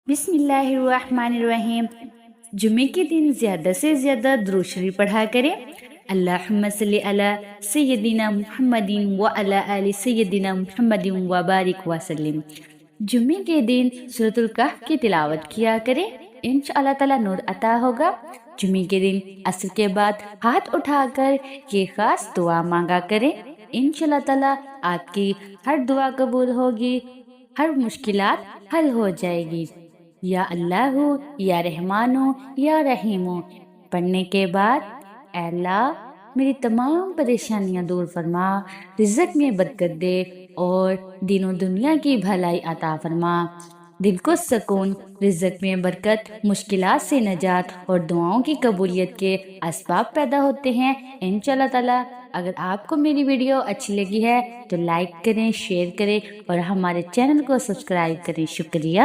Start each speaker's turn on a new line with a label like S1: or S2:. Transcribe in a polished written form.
S1: بسم اللہ الرحمن الرحیم۔ جمعے کے دن زیادہ سے زیادہ درود شریف پڑھا کریں۔ اللہم صلی علی سیدنا محمد وعلی آل سیدنا محمد وبارک وسلم۔ جمعے کے دن سورۃ الکہف کی تلاوت کیا کریں، انشاءاللہ تعالیٰ نور عطا ہوگا۔ جمعے کے دن عصر کے بعد ہاتھ اٹھا کر یہ خاص دعا مانگا کریں، انشاءاللہ تعالیٰ آپ کی ہر دعا قبول ہوگی، ہر مشکلات حل ہو جائے گی۔ یا اللہ یا رحمان یا رحیم پڑھنے کے بعد اے اللہ میری تمام پریشانیاں دور فرما، رزق میں برکت دے اور دین و دنیا کی بھلائی عطا فرما۔ دل کو سکون، رزق میں برکت، مشکلات سے نجات اور دعاؤں کی قبولیت کے اسباب پیدا ہوتے ہیں انشاءاللہ تعالیٰ۔ اگر آپ کو میری ویڈیو اچھی لگی ہے تو لائک کریں، شیئر کریں اور ہمارے چینل کو سبسکرائب کریں۔ شکریہ۔